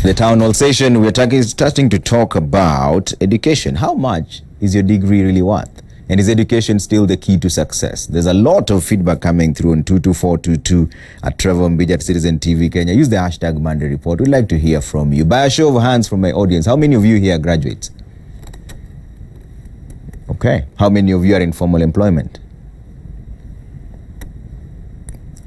The Townhall session, we're starting to talk about education. How much is your degree really worth? And is education still the key to success? There's a lot of feedback coming through on 22422 at Trevor Mbija at Citizen TV Kenya. Use the hashtag Monday Report. We'd like to hear from you. By a show of hands from my audience, how many of you here are graduates? Okay. How many of you are in formal employment?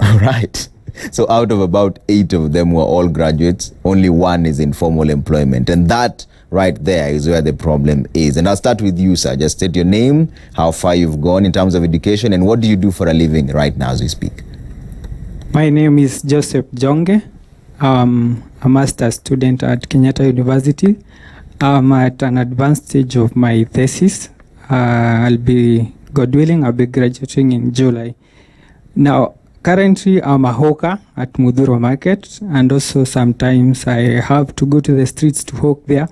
All right. So out of about 8 of them who are all graduates, only 1 is in formal employment. And that right there is where the problem is. And I'll start with you, sir. Just state your name, how far you've gone in terms of education, and what do you do for a living right now as we speak? My name is Joseph Jonge. I'm a master's student at Kenyatta University. I'm at an advanced stage of my thesis. I'll be, God willing, I'll be graduating in July. Now, currently, I'm a hawker at Mudhurwa Market, and also sometimes I have to go to the streets to hawk there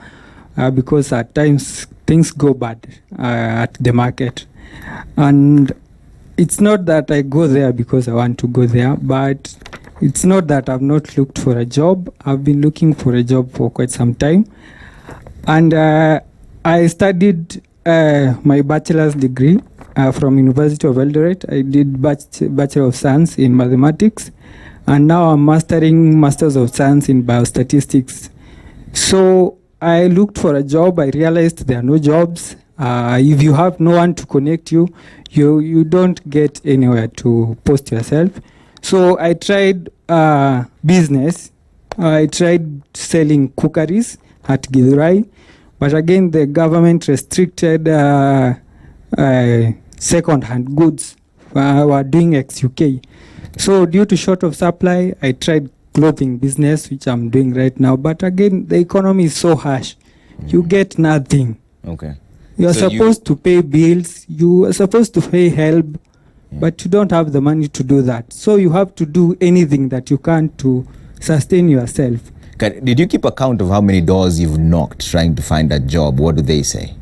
because at times things go bad at the market. And it's not that I go there because I want to go there, but it's not that I've not looked for a job. I've been looking for a job for quite some time. And I studied my bachelor's degree from University of Eldoret. I did Bachelor of Science in Mathematics, and now I'm mastering Masters of Science in Biostatistics. So I looked for a job. I realized there are no jobs. If you have no one to connect you, you don't get anywhere to post yourself. So I tried business. I tried selling cookeries at Githurai, but again the government restricted second-hand goods were doing ex-UK. So due to short of supply, I tried clothing business, which I'm doing right now. But again, the economy is so harsh. You get nothing. Okay. You're supposed to pay bills. You are supposed to pay help, but you don't have the money to do that. So you have to do anything that you can to sustain yourself. Did you keep account of how many doors you've knocked trying to find a job? What do they say?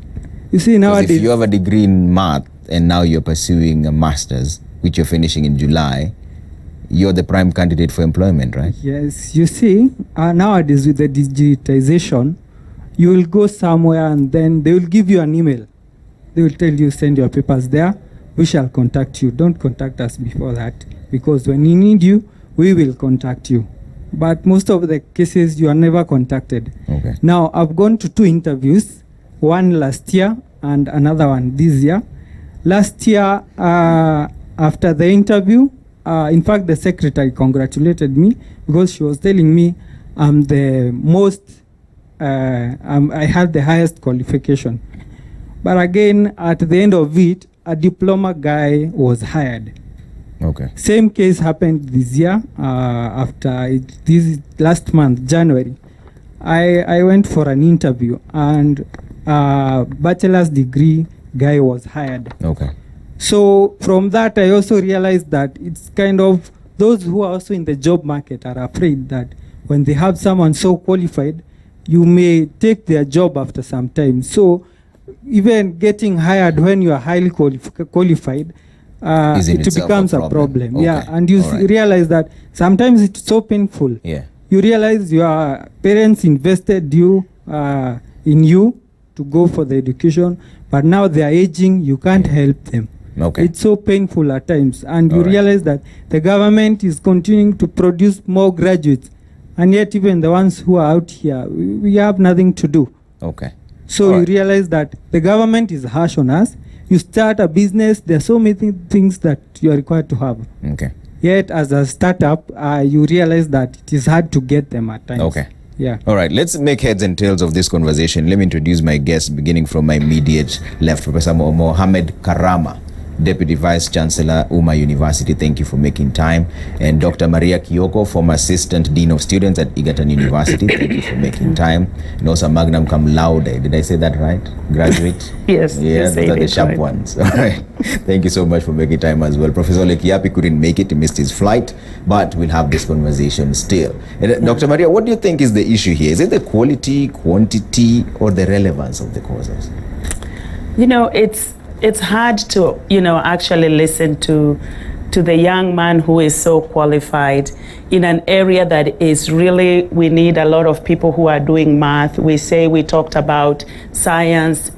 You see, nowadays, if you have a degree in math and now you're pursuing a master's, which you're finishing in July, you're the prime candidate for employment, right? Yes. You see, nowadays with the digitization, you will go somewhere and then they will give you an email. They will tell you, send your papers there. We shall contact you. Don't contact us before that, because when we need you, we will contact you. But most of the cases, you are never contacted. Okay. Now, I've gone to 2 interviews, one last year and another one this year. Last year, after the interview, in fact, the secretary congratulated me because she was telling me I'm the most, I had the highest qualification. But again, at the end of it, a diploma guy was hired. Okay. Same case happened this year. This last month, January, I went for an interview and bachelor's degree guy was hired. Okay. So from that, I also realized that it's kind of those who are also in the job market are afraid that when they have someone so qualified, you may take their job after some time. So even getting hired when you are highly qualified, it becomes a problem. Okay. Yeah, and you realize that sometimes it's so painful. Yeah. You realize your parents invested in you to go for the education, but now they are aging, you can't help them. Okay. It's so painful at times, and you realize that the government is continuing to produce more graduates, and yet even the ones who are out here, we have nothing to do. Okay. So you realize that the government is harsh on us. You start a business, there are so many things that you are required to have. Okay. Yet as a startup, you realize that it is hard to get them at times. Okay. Yeah. All right, let's make heads and tails of this conversation. Let me introduce my guest, beginning from my immediate left, Professor Mohamed Karama, Deputy Vice Chancellor, Uma University. Thank you for making time. And Dr. Maria Kioko, former Assistant Dean of Students at Egerton University. Thank you for making time. And also magnum cum laude. Did I say that right? Graduate? Yes. Yeah, those are the sharp right. ones. All right. Thank you so much for making time as well. Professor Lekiapi couldn't make it. He missed his flight. But we'll have this conversation still. And, Dr. Maria, what do you think is the issue here? Is it the quality, quantity, or the relevance of the courses? You know, it's hard to, actually listen to to the young man who is so qualified in an area that is really, we need a lot of people who are doing math. We talked about science,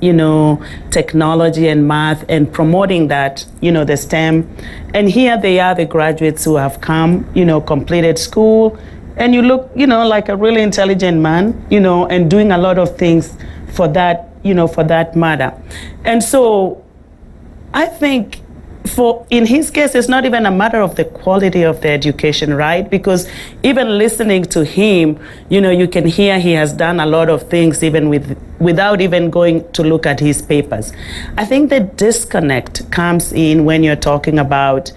technology and math, and promoting that, the STEM. And here they are, the graduates who have come, completed school, and you look, like a really intelligent man, and doing a lot of things for that, for that matter. And so I think in his case, it's not even a matter of the quality of the education, right? Because even listening to him, you can hear he has done a lot of things even without even going to look at his papers. I think the disconnect comes in when you're talking about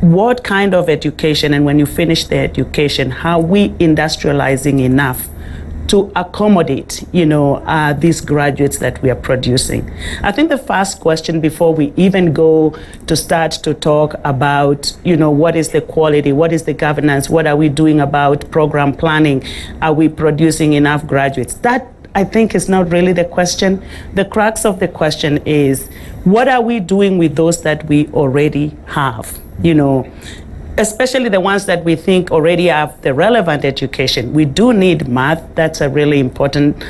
what kind of education, and when you finish the education, how we industrializing enough to accommodate, these graduates that we are producing. I think the first question before we even go to start to talk about, what is the quality, what is the governance, what are we doing about program planning, are we producing enough graduates? That, I think, is not really the question. The crux of the question is, what are we doing with those that we already have, especially the ones that we think already have the relevant education. We do need math. That's a really important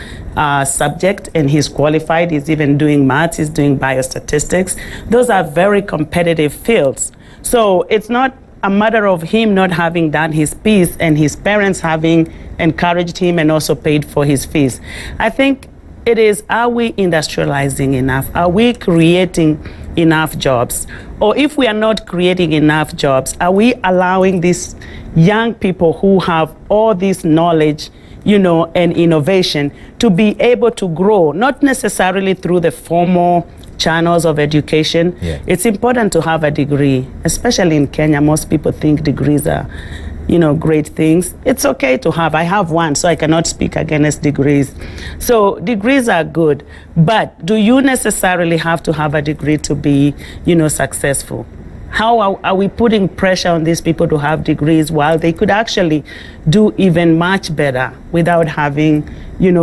subject, and he's qualified. He's even doing maths, he's doing biostatistics. Those are very competitive fields. So it's not a matter of him not having done his piece and his parents having encouraged him and also paid for his fees. I think it is, are we industrializing enough? Are we creating enough jobs? Or if we are not creating enough jobs, are we allowing these young people who have all this knowledge, and innovation to be able to grow, not necessarily through the formal channels of education? Yeah. It's important to have a degree, especially in Kenya. Most people think degrees are, great things. It's okay to have. I have one, so I cannot speak against degrees. So degrees are good, but do you necessarily have to have a degree to be, successful? How are we putting pressure on these people to have degrees while they could actually do even much better without having,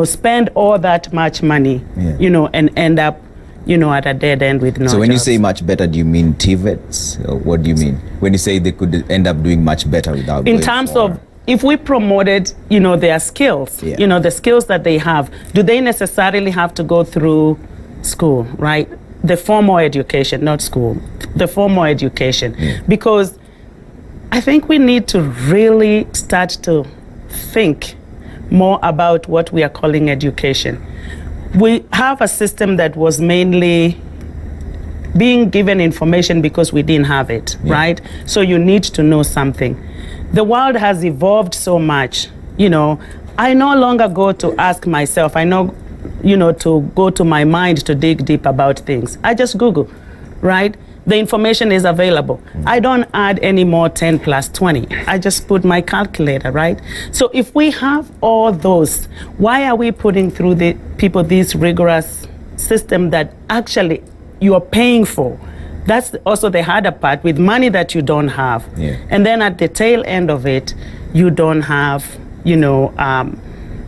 spend all that much money, and end up, at a dead end with no So when jobs. you say much better, do you mean TVETs? Or what do you mean? When you say they could end up doing much better without in going terms for- of, if we promoted, their skills, Yeah. the skills that they have, do they necessarily have to go through school, right? The formal education, not school, the formal education. Yeah. Because I think we need to really start to think more about what we are calling education. We have a system that was mainly being given information because we didn't have it, right? So you need to know something. The world has evolved so much, I no longer go to ask myself, to go to my mind to dig deep about things. I just Google, right? The information is available. I don't add any more 10 plus 20. I just put my calculator, right? So if we have all those, why are we putting through the people this rigorous system that actually you are paying for? That's also the harder part, with money that you don't have. Yeah. And then at the tail end of it, you don't have,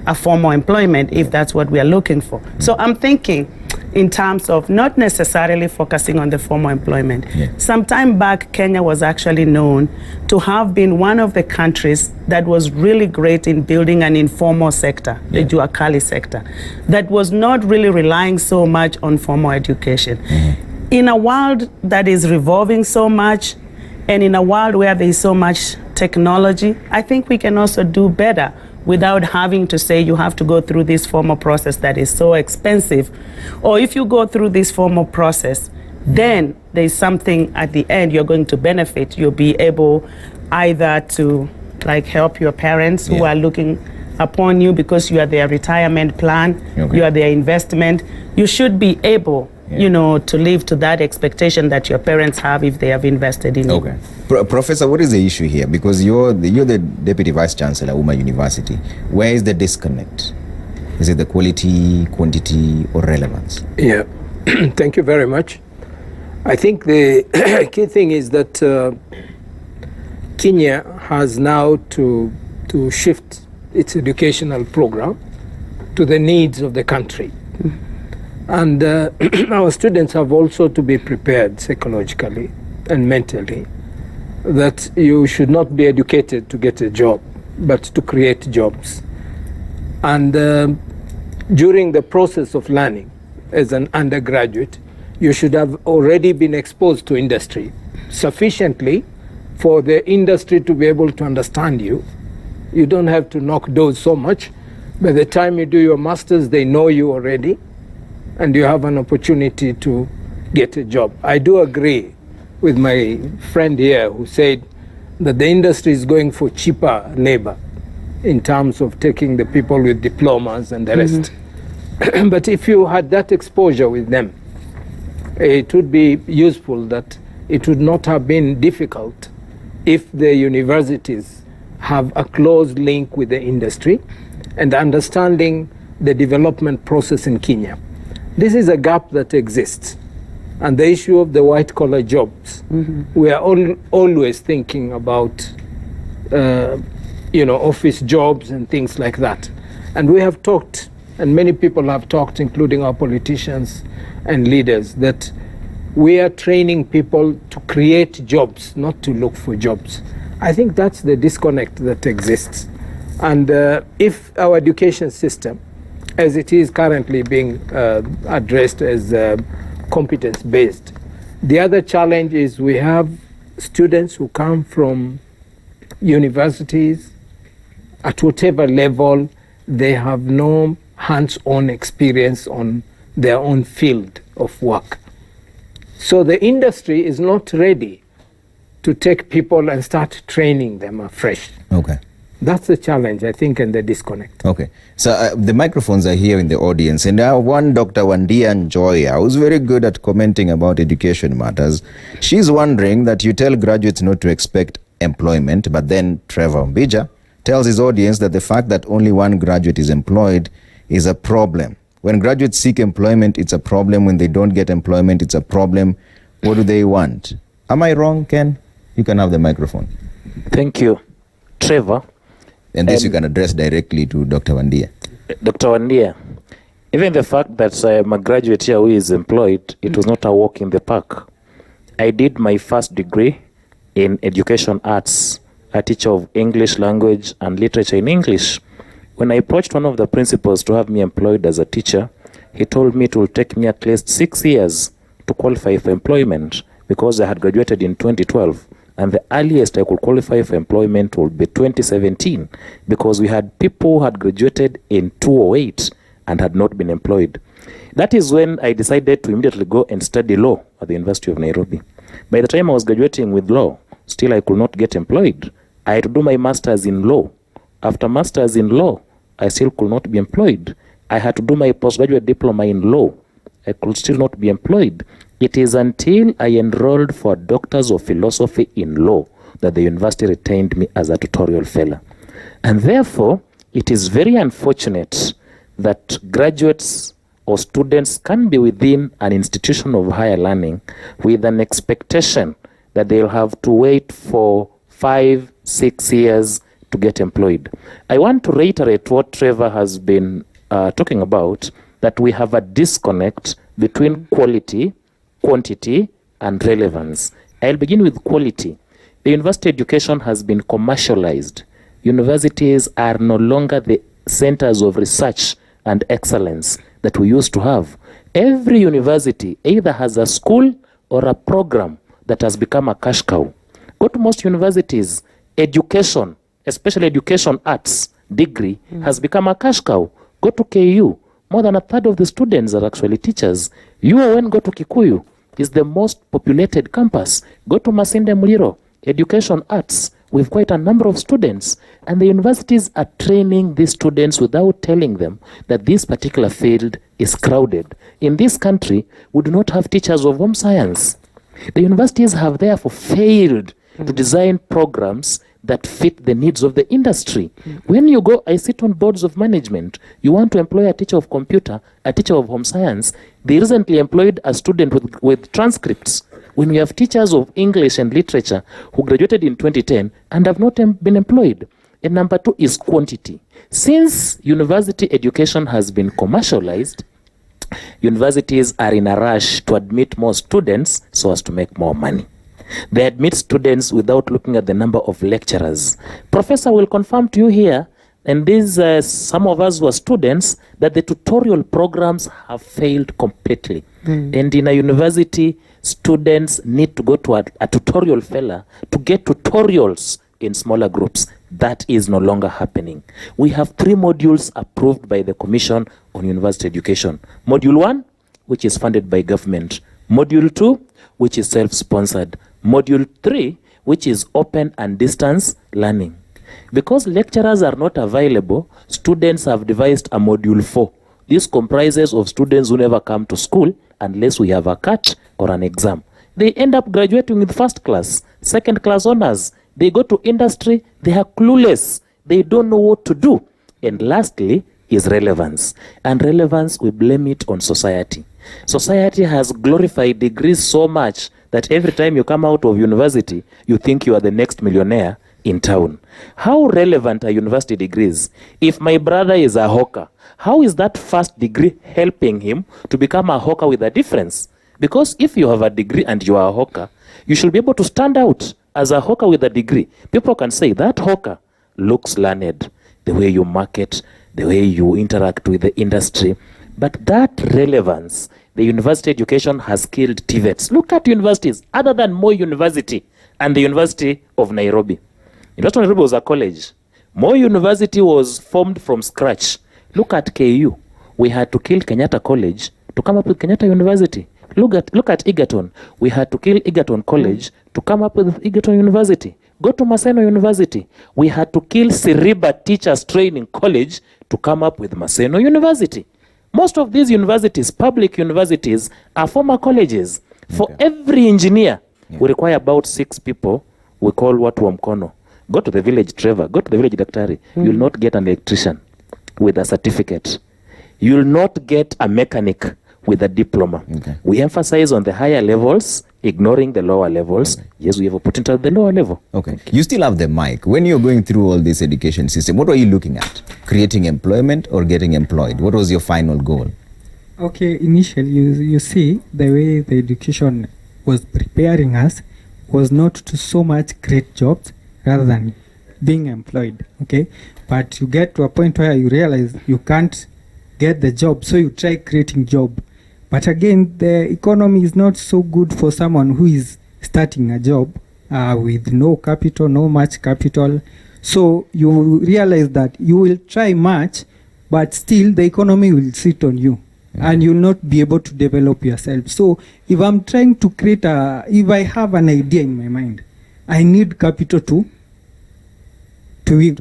a formal employment, if that's what we are looking for. So I'm thinking in terms of not necessarily focusing on the formal employment. Yeah. Some time back, Kenya was actually known to have been one of the countries that was really great in building an informal sector, the Juakali sector, that was not really relying so much on formal education. Mm-hmm. In a world that is revolving so much, and in a world where there is so much technology, I think we can also do better without having to say you have to go through this formal process that is so expensive. Or if you go through this formal process, then there's something at the end you're going to benefit. You'll be able either to help your parents who are looking upon you because you are their retirement plan, you are their investment. You should be able to live to that expectation that your parents have if they have invested in you. Professor, what is the issue here? Because you're the Deputy Vice Chancellor, Uma University. Where is the disconnect? Is it the quality, quantity, or relevance? Yeah, thank you very much. I think the key thing is that Kenya has now to shift its educational program to the needs of the country. And our students have also to be prepared psychologically and mentally, that you should not be educated to get a job, but to create jobs. And during the process of learning as an undergraduate, you should have already been exposed to industry sufficiently for the industry to be able to understand you. You don't have to knock doors so much. By the time you do your master's, they know you already, and you have an opportunity to get a job. I do agree with my friend here who said that the industry is going for cheaper labor in terms of taking the people with diplomas and the rest. But if you had that exposure with them, it would be useful. That it would not have been difficult if the universities have a close link with the industry and understanding the development process in Kenya. This is a gap that exists. And the issue of the white-collar jobs, we are always thinking about office jobs and things like that. And we have talked, and many people have talked, including our politicians and leaders, that we are training people to create jobs, not to look for jobs. I think that's the disconnect that exists. And if our education system, as it is currently being addressed as competence-based, the other challenge is we have students who come from universities at whatever level. They have no hands-on experience on their own field of work. So the industry is not ready to take people and start training them afresh. Okay. That's the challenge, I think, and the disconnect. Okay. So the microphones are here in the audience, and I have one Dr. Wandia Njoya, who's very good at commenting about education matters. She's wondering that you tell graduates not to expect employment, but then Trevor Mbija tells his audience that the fact that only one graduate is employed is a problem. When graduates seek employment, it's a problem. When they don't get employment, it's a problem. What do they want? Am I wrong, Ken? You can have the microphone. Thank you, Trevor. And this you can address directly to Dr. Wandia. Dr. Wandia, even the fact that I am a graduate here who is employed, it was not a walk in the park. I did my first degree in education arts, a teacher of English language and literature in English. When I approached one of the principals to have me employed as a teacher, he told me it will take me at least 6 years to qualify for employment because I had graduated in 2012. And the earliest I could qualify for employment would be 2017 because we had people who had graduated in 2008 and had not been employed. That is when I decided to immediately go and study law at the University of Nairobi. By the time I was graduating with law, still I could not get employed. I had to do my master's in law. After master's in law, I still could not be employed. I had to do my postgraduate diploma in law. I could still not be employed. It is until I enrolled for Doctors of Philosophy in Law that the university retained me as a tutorial fellow. And therefore, it is very unfortunate that graduates or students can be within an institution of higher learning with an expectation that they'll have to wait for 5-6 years to get employed. I want to reiterate what Trevor has been talking about, that we have a disconnect between quality, quantity, and relevance. I'll begin with quality. The university education has been commercialized. Universities are no longer the centers of research and excellence that we used to have. Every university either has a school or a program that has become a cash cow. Go to most universities, education, especially education arts degree, has become a cash cow. Go to KU, more than a third of the students are actually teachers. UON, go to Kikuyu, is the most populated campus. Go to Masinde Muliro, education arts, with quite a number of students. And the universities are training these students without telling them that this particular field is crowded. In this country, we do not have teachers of home science. The universities have therefore failed to design programs that fit the needs of the industry. When you go, I sit on boards of management. You want to employ a teacher of computer, a teacher of home science. They recently employed a student with transcripts. When we have teachers of English and literature who graduated in 2010 and have not been employed. And number two is quantity. Since university education has been commercialized, universities are in a rush to admit more students so as to make more money. They admit students without looking at the number of lecturers. Professor will confirm to you here, and these some of us were students, that the tutorial programs have failed completely. And in a university, students need to go to a tutorial fair to get tutorials in smaller groups. That is no longer happening. We have 3 modules approved by the Commission on University Education. Module 1, which is funded by government. Module 2, which is self-sponsored. Module 3, which is open and distance learning. Because lecturers are not available, students have devised a module 4. This comprises of students who never come to school unless we have a CAT or an exam. They end up graduating with first class, second class honors. They go to industry, they are clueless. They don't know what to do. And lastly is relevance. And relevance, we blame it on society. Society has glorified degrees so much that every time you come out of university, you think you are the next millionaire in town. How relevant are university degrees? If my brother is a hawker, how is that first degree helping him to become a hawker with a difference? Because if you have a degree and you are a hawker, you should be able to stand out as a hawker with a degree. People can say that hawker looks learned, the way you market, the way you interact with the industry. But that relevance, the university education has killed TVETs. Look at universities other than Moi University and the University of Nairobi. University of Nairobi was a college. Moi University was formed from scratch. Look at KU. We had to kill Kenyatta College to come up with Kenyatta University. Look at Egerton. We had to kill Egerton College to come up with Egerton University. Go to Maseno University. We had to kill Siriba Teachers Training College to come up with Maseno University. Most of these universities, public universities, are former colleges. For every engineer, we require about 6 people. We call watu wa mkono. Go to the village Trevor, go to the village Daktari. You'll not get an electrician with a certificate. You'll not get a mechanic with a diploma. We emphasize on the higher levels, ignoring the lower levels. Yes, we have opportunity at the lower level. Okay. You still have the mic. When you're going through all this education system, what were you looking at? Creating employment or getting employed? What was your final goal? Okay, initially, you see, the way the education was preparing us was not to so much create jobs rather than being employed, okay? But you get to a point where you realize you can't get the job, so you try creating job. But again, the economy is not so good for someone who is starting a job with no capital, no much capital. So you realize that you will try much, but still the economy will sit on you. And you'll not be able to develop yourself. So if I'm trying to create if I have an idea in my mind, I need capital to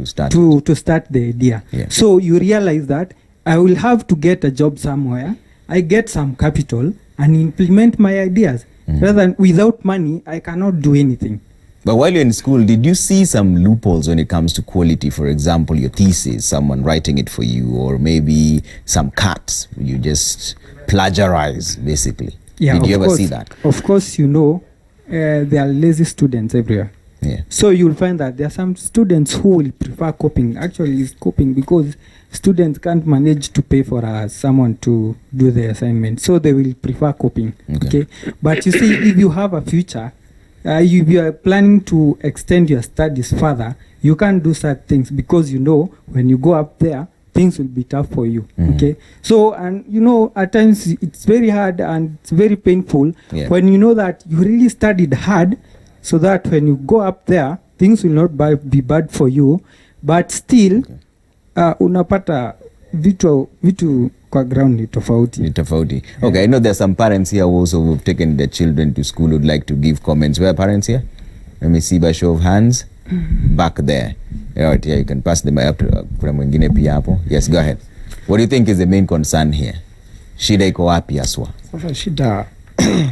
start the idea. Yeah. So you realize that I will have to get a job somewhere, I get some capital and implement my ideas. Rather than without money, I cannot do anything. But while you're in school, did you see some loopholes when it comes to quality? For example, your thesis, someone writing it for you, or maybe some cuts, you just plagiarize, basically. Yeah, did you ever see that? Of course, there are lazy students everywhere. Yeah. So you'll find that there are some students who will prefer copying. Actually, it's copying because students can't manage to pay for someone to do the assignment. So they will prefer copying. Okay. But you see, if you have a future, if you are planning to extend your studies further, you can't do such things because when you go up there, things will be tough for you. Okay. So, and at times it's very hard and it's very painful when you know that you really studied hard, so that when you go up there, things will not be bad for you, but still unapata vitu kwa ground ni tofauti. Okay, I know there's some parents here also who've taken their children to school who'd like to give comments. Where are parents here? Let me see by show of hands. Back there. Right, yeah, you can pass them up to kuna mwingine pia hapo. Yes, go ahead. What do you think is the main concern here? Shida iko wapi haswa? Sasa shida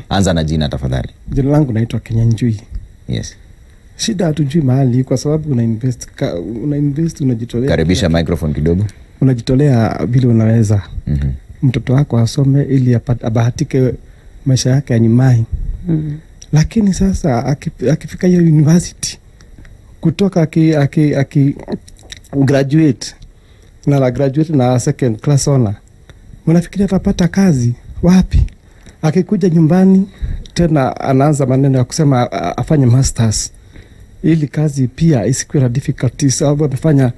anza na jina tafadhali. Jina langu naitwa Kenyanjui. Yes. Shida hatujui mahali kwa sababu una invest unajitolea. Karibisha microphone kidogo. Unajitolea vile unaweza. Mtoto wako asome ili abahatike maisha yake ya nyumbani. Lakini sasa akifika hiyo university kutoka aki graduate na second class honor, unafikiria atapata kazi wapi? Akikuja nyumbani tena anaanza maneno ya kusema afanye masters ili kazi pia isikuwe na difficulties. Sababu amefanya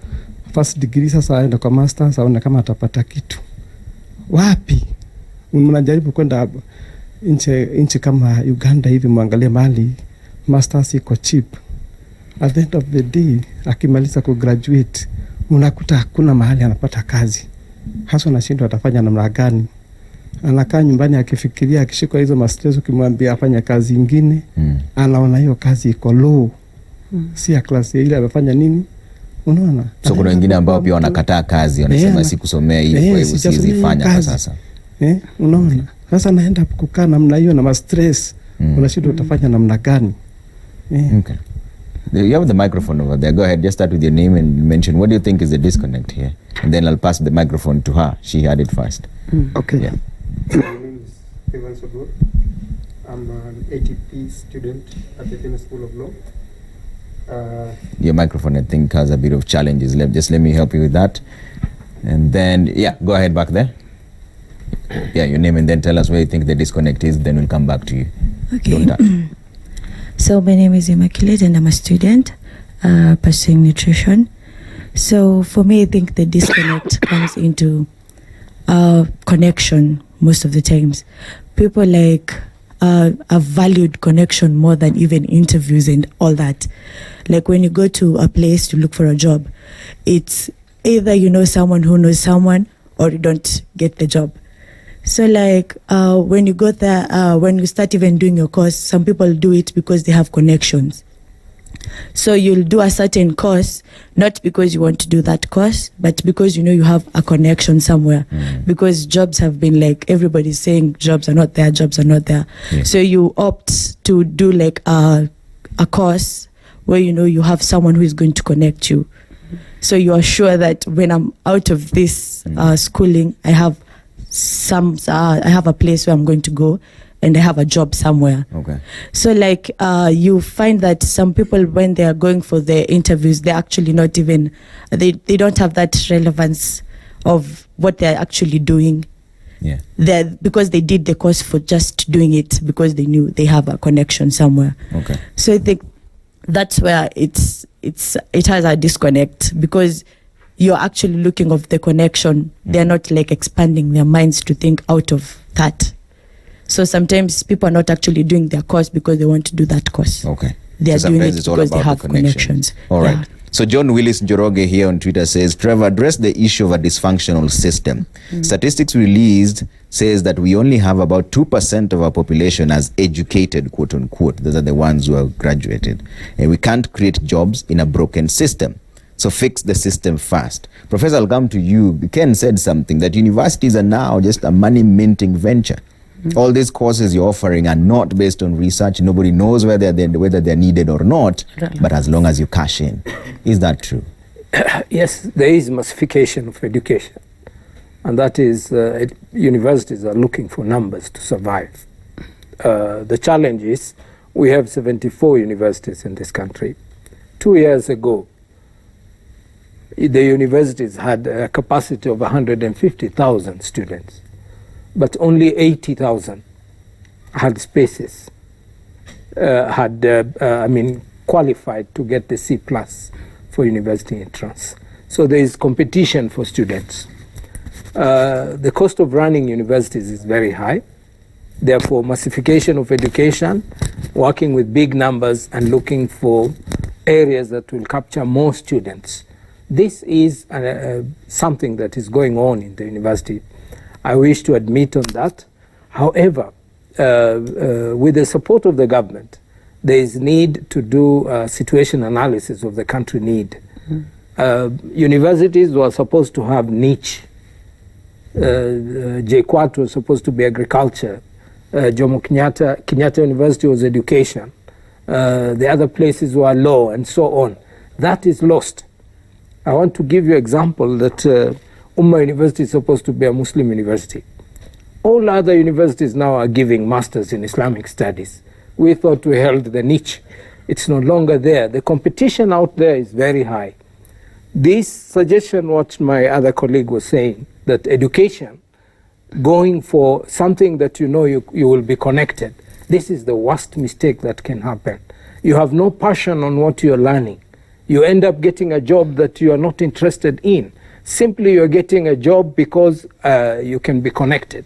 first degree, sasa aenda kwa masters, aone kama atapata kitu wapi. Mnajaribu kwenda nchi kama Uganda hivi, muangalie mahali masters iko cheap. At the end of the day, akimaliza kugraduate unakuta hakuna mahali anapata kazi. Hasa anashindwa atafanya namna gani. Anakaa nyumbani akifikiria, akishika hizo mastress, ukimwambia afanye kazi nyingine anaona hiyo kazi iko low, si ya class ile amefanya nini. Unaona, so kuna wengine ambao pia wanakataa kazi, wanasema sikusomea hii, kwa hivyo sizifanya kwa sasa. Unaona, sasa naenda kukaa namna hiyo na mastress, unashindwa utafanya namna gani. Okay. You have the microphone over there. Go ahead. Just start with your name and mention what do you think is the disconnect here, and then I'll pass the microphone to her. She had it first. Okay. Yeah. My name is Evan Sogo. I'm an ATP student at the Kenya School of Law. Your microphone, I think, has a bit of challenges. Just let me help you with that. And then, yeah, go ahead back there. Yeah, your name, and then tell us where you think the disconnect is. Then we'll come back to you. Okay. Don't touch. So my name is Immaculate and I'm a student pursuing nutrition. So for me, I think the disconnect comes into connection most of the times. People like have valued connection more than even interviews and all that. Like when you go to a place to look for a job, it's either you know someone who knows someone or you don't get the job. So like when you go there, when you start even doing your course, some people do it because they have connections. So you'll do a certain course, not because you want to do that course, but because you know you have a connection somewhere. Because jobs have been like, everybody's saying jobs are not there, jobs are not there. Yes. So you opt to do like a course where you know you have someone who is going to connect you. So you are sure that when I'm out of this schooling, I have I have a place where I'm going to go and I have a job somewhere. Okay. So like you find that some people, when they are going for their interviews, they're actually not even, they don't have that relevance of what they're actually doing. Yeah. Because they did the course for just doing it because they knew they have a connection somewhere. Okay. So I think that's where it has a disconnect, because you're actually looking of the connection. They're not like expanding their minds to think out of that. So sometimes people are not actually doing their course because they want to do that course. Okay. They are So doing sometimes it it's all because they about have the connections. All right. Yeah. So John Willis Njoroge here on Twitter says, Trevor, address the issue of a dysfunctional system. Statistics released says that we only have about 2% of our population as educated, quote unquote. Those are the ones who have graduated. And we can't create jobs in a broken system. So fix the system fast. Professor, I'll come to you. Ken said something, that universities are now just a money minting venture. All these courses you're offering are not based on research. Nobody knows whether they're needed or not, but as long as you cash in. Is that true? Yes, there is massification of education. And that is, universities are looking for numbers to survive. The challenge is, we have 74 universities in this country. 2 years ago, the universities had a capacity of 150,000 students, but only 80,000 had spaces, qualified to get the C+ for university entrance. So there is competition for students. The cost of running universities is very high. Therefore, massification of education, working with big numbers and looking for areas that will capture more students. This is something that is going on in the university. I wish to admit on that. However, with the support of the government, there is need to do situation analysis of the country need. Universities were supposed to have niche. JKUAT was supposed to be agriculture. Jomo Kenyatta University was education. The other places were law and so on. That is lost. I want to give you an example that Ummah University is supposed to be a Muslim university. All other universities now are giving masters in Islamic studies. We thought we held the niche. It's no longer there. The competition out there is very high. This suggestion, what my other colleague was saying, that education, going for something that you know you will be connected, This is the worst mistake that can happen. You have no passion on what you're learning. You end up getting a job that you are not interested in. Simply you're getting a job because you can be connected.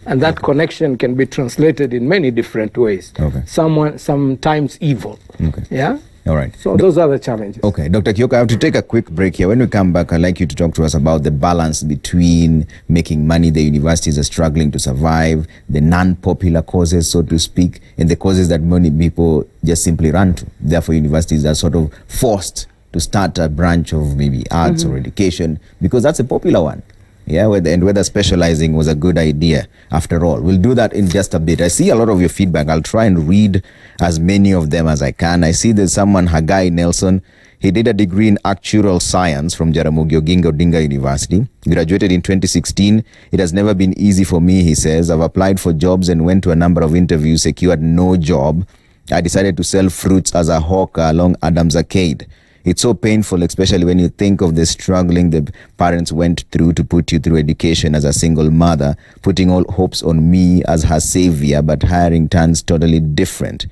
And that connection can be translated in many different ways. Okay. Sometimes evil. Okay. Yeah? All right. So those are the challenges. Okay, Dr. Kioko, I have to take a quick break here. When we come back, I'd like you to talk to us about the balance between making money the universities are struggling to survive, the non-popular causes, so to speak, and the causes that many people just simply run to. Therefore, universities are sort of forced to start a branch of maybe arts or education because that's a popular one. Yeah, whether specializing was a good idea after all. We'll do that in just a bit. I see a lot of your feedback. I'll try and read as many of them as I can. I see there's someone, Hagai Nelson. He did a degree in actuarial science from Jaramogi Oginga Odinga University. Graduated in 2016. It has never been easy for me, he says. I've applied for jobs and went to a number of interviews, secured no job. I decided to sell fruits as a hawker along Adams Arcade. It's so painful, especially when you think of the struggling the parents went through to put you through education as a single mother, putting all hopes on me as her savior, but hiring turns totally different.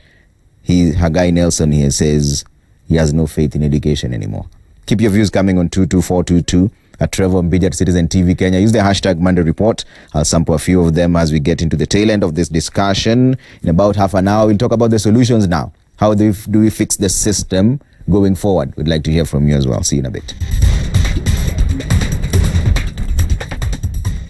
Hagai Nelson here says he has no faith in education anymore. Keep your views coming on 22422 at Trevor Mbija at Citizen TV Kenya. Use the hashtag Monday Report. I'll sample a few of them as we get into the tail end of this discussion. In about half an hour, we'll talk about the solutions now. How do we fix the system going forward? We'd like to hear from you as well. See you in a bit.